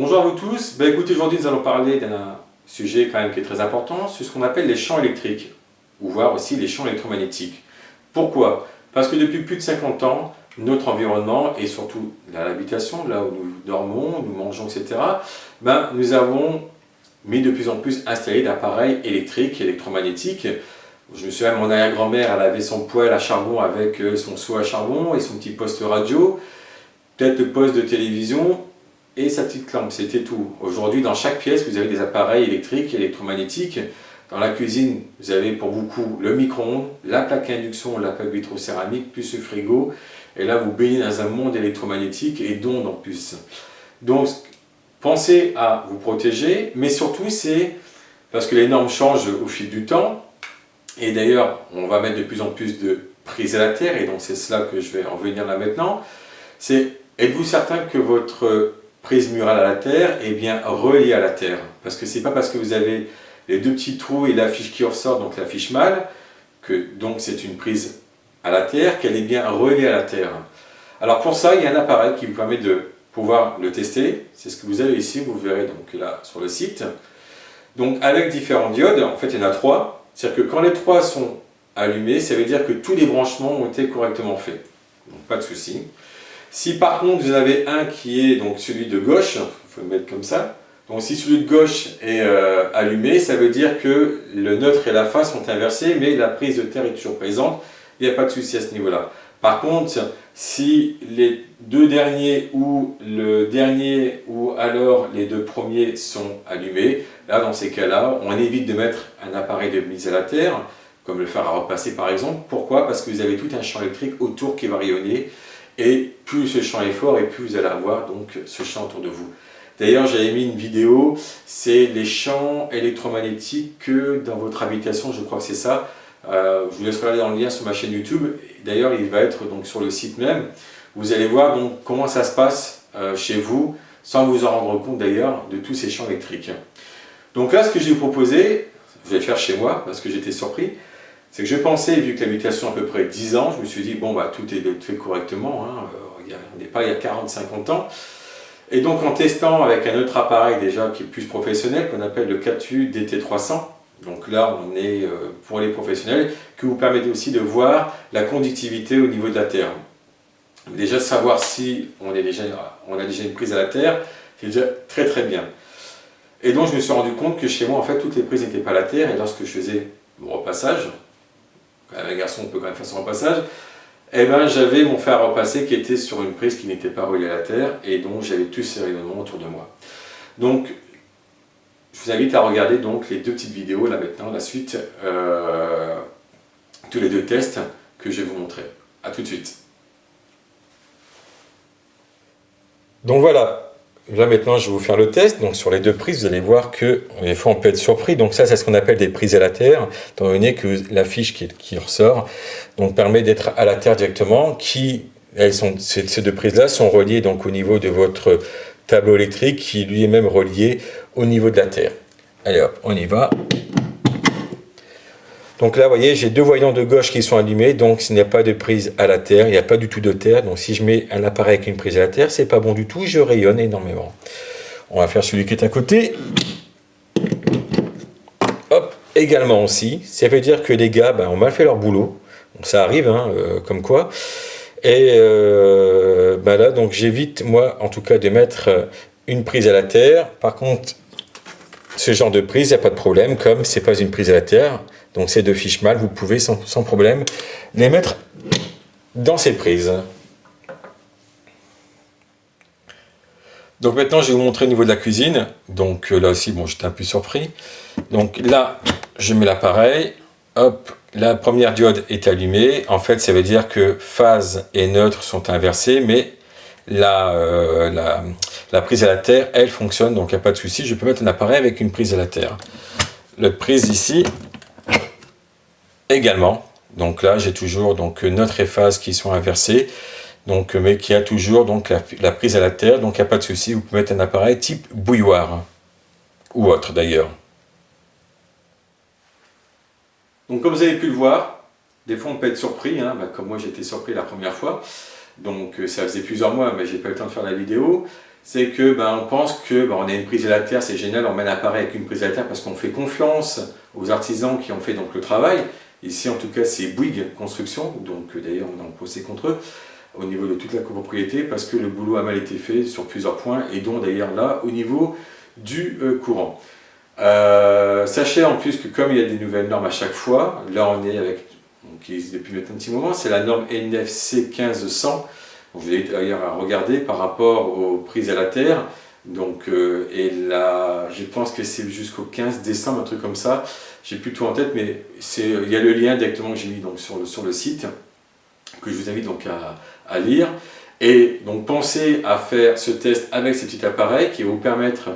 Bonjour à vous tous. Écoutez, aujourd'hui nous allons parler d'un sujet quand même qui est très important, c'est ce qu'on appelle les champs électriques, ou voire aussi les champs électromagnétiques. Pourquoi? Parce que depuis plus de 50 ans, notre environnement, et surtout l'habitation, là où nous dormons, nous mangeons, etc., nous avons mis de plus en plus installé d'appareils électriques, électromagnétiques. Je me souviens, mon arrière-grand-mère, elle avait son poêle à charbon avec son seau à charbon et son petit poste radio, peut-être le poste de télévision, et sa petite lampe, c'était tout. Aujourd'hui, dans chaque pièce, vous avez des appareils électriques, électromagnétiques. Dans la cuisine, vous avez pour beaucoup le micro-ondes, la plaque à induction, la plaque vitrocéramique, plus le frigo. Et là, vous baignez dans un monde électromagnétique et d'ondes en plus. Donc, pensez à vous protéger, mais surtout, c'est parce que les normes changent au fil du temps. Et d'ailleurs, on va mettre de plus en plus de prises à la terre, et donc c'est cela que je vais en venir là maintenant. C'est, êtes-vous certain que votre prise murale à la terre est bien reliée à la terre? Parce que c'est pas parce que vous avez les deux petits trous et la fiche qui ressort, donc la fiche mâle, que donc c'est une prise à la terre, qu'elle est bien reliée à la terre. Alors pour ça, il y a un appareil qui vous permet de pouvoir le tester. C'est ce que vous avez ici, vous verrez donc là sur le site. Donc avec différents diodes, en fait il y en a trois. C'est-à-dire que quand les trois sont allumés, ça veut dire que tous les branchements ont été correctement faits. Donc pas de souci. Si par contre vous en avez un qui est donc celui de gauche, il faut le mettre comme ça, donc si celui de gauche est allumé, ça veut dire que le neutre et la phase sont inversés, mais la prise de terre est toujours présente, il n'y a pas de souci à ce niveau-là. Par contre, si les deux derniers ou le dernier ou alors les deux premiers sont allumés, là dans ces cas-là, on évite de mettre un appareil de mise à la terre, comme le fer à repasser par exemple. Pourquoi? Parce que vous avez tout un champ électrique autour qui va rayonner. Et plus ce champ est fort, et plus vous allez avoir donc ce champ autour de vous. D'ailleurs, j'avais mis une vidéo, c'est les champs électromagnétiques dans votre habitation, je crois que c'est ça. Je vous laisse regarder dans le lien sur ma chaîne YouTube. D'ailleurs, il va être donc sur le site même. Vous allez voir donc comment ça se passe chez vous, sans vous en rendre compte d'ailleurs de tous ces champs électriques. Donc là, ce que je vais vous proposer, je vais le faire chez moi parce que j'étais surpris. C'est que je pensais, vu que l'habitation a à peu près 10 ans, je me suis dit, bon, tout est fait correctement, hein, on n'est pas il y a 40-50 ans. Et donc en testant avec un autre appareil déjà qui est plus professionnel, qu'on appelle le Catu DT300, donc là on est pour les professionnels, qui vous permet aussi de voir la conductivité au niveau de la terre. Déjà savoir si on a déjà une prise à la terre, c'est déjà très très bien. Et donc je me suis rendu compte que chez moi, en fait, toutes les prises n'étaient pas à la terre, et lorsque je faisais mon repassage, un garçon on peut quand même faire son repassage, j'avais mon fer à repasser qui était sur une prise qui n'était pas reliée à la terre, et donc j'avais tous ces rayonnements autour de moi. Donc je vous invite à regarder donc les deux petites vidéos là maintenant, la suite, tous les deux tests que je vais vous montrer. A tout de suite. Donc voilà. Là maintenant je vais vous faire le test, donc sur les deux prises vous allez voir que des fois on peut être surpris, donc ça c'est ce qu'on appelle des prises à la terre, étant donné que la fiche qui ressort donc permet d'être à la terre directement, ces deux prises là sont reliées donc au niveau de votre tableau électrique qui lui est même relié au niveau de la terre. Allez hop, on y va. Donc là, vous voyez, j'ai deux voyants de gauche qui sont allumés, donc il n'y a pas de prise à la terre, il n'y a pas du tout de terre. Donc si je mets un appareil avec une prise à la terre, c'est pas bon du tout, je rayonne énormément. On va faire celui qui est à côté. Hop, également aussi. Ça veut dire que les gars ont mal fait leur boulot. Donc ça arrive, hein, comme quoi. Et là, donc j'évite, moi, en tout cas, de mettre une prise à la terre. Par contre, ce genre de prise, il n'y a pas de problème, comme c'est pas une prise à la terre. Donc ces deux fiches mâles, vous pouvez sans problème les mettre dans ces prises. Donc maintenant je vais vous montrer au niveau de la cuisine. Donc là aussi, bon, j'étais un peu surpris. Donc là, je mets l'appareil. Hop, la première diode est allumée. En fait, ça veut dire que phase et neutre sont inversés, mais la prise à la terre, elle fonctionne, donc il n'y a pas de souci. Je peux mettre un appareil avec une prise à la terre. L'autre prise ici, également, donc là j'ai toujours donc neutre et phase qui sont inversés, donc mais qui a toujours donc la prise à la terre, donc il n'y a pas de souci. Vous pouvez mettre un appareil type bouilloire ou autre d'ailleurs. Donc comme vous avez pu le voir, des fois on peut être surpris, hein, comme moi j'étais surpris la première fois, donc ça faisait plusieurs mois mais j'ai pas eu le temps de faire la vidéo. c'est que on pense que on a une prise à la terre, c'est génial, on met un appareil avec une prise à la terre parce qu'on fait confiance aux artisans qui ont fait donc le travail. Ici en tout cas c'est Bouygues Construction, donc d'ailleurs on est en procès contre eux au niveau de toute la copropriété parce que le boulot a mal été fait sur plusieurs points et dont d'ailleurs là au niveau du courant. Sachez en plus que comme il y a des nouvelles normes à chaque fois, là on est avec, qui existe depuis maintenant un petit moment, c'est la norme NFC 1500. Donc, je vous invite d'ailleurs à regarder par rapport aux prises à la terre. Donc, et là, je pense que c'est jusqu'au 15 décembre, un truc comme ça. J'ai plus tout en tête, mais il y a le lien directement que j'ai mis donc, sur le site, que je vous invite donc à lire. Et donc pensez à faire ce test avec ces petits appareils qui va vous permettre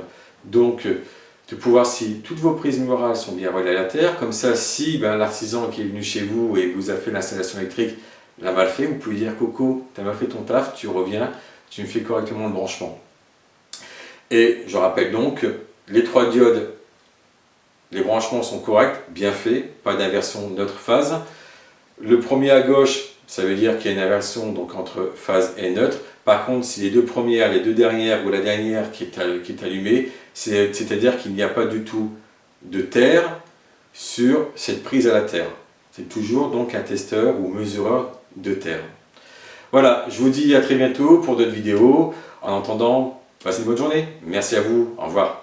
donc de pouvoir si toutes vos prises murales sont bien reliées à la terre. Comme ça, si l'artisan qui est venu chez vous et vous a fait l'installation électrique l'a mal fait, vous pouvez dire Coco, tu as mal fait ton taf, tu reviens, tu me fais correctement le branchement. Et je rappelle donc, les 3 diodes, les branchements sont corrects, bien faits, pas d'inversion neutre phase. Le premier à gauche, ça veut dire qu'il y a une inversion donc, entre phase et neutre. Par contre, si les 2 premières, les 2 dernières ou la dernière qui est allumée, c'est-à-dire qu'il n'y a pas du tout de terre sur cette prise à la terre. C'est toujours donc un testeur ou mesureur de terre. Voilà, je vous dis à très bientôt pour d'autres vidéos. En attendant, passez une bonne journée. Merci à vous. Au revoir.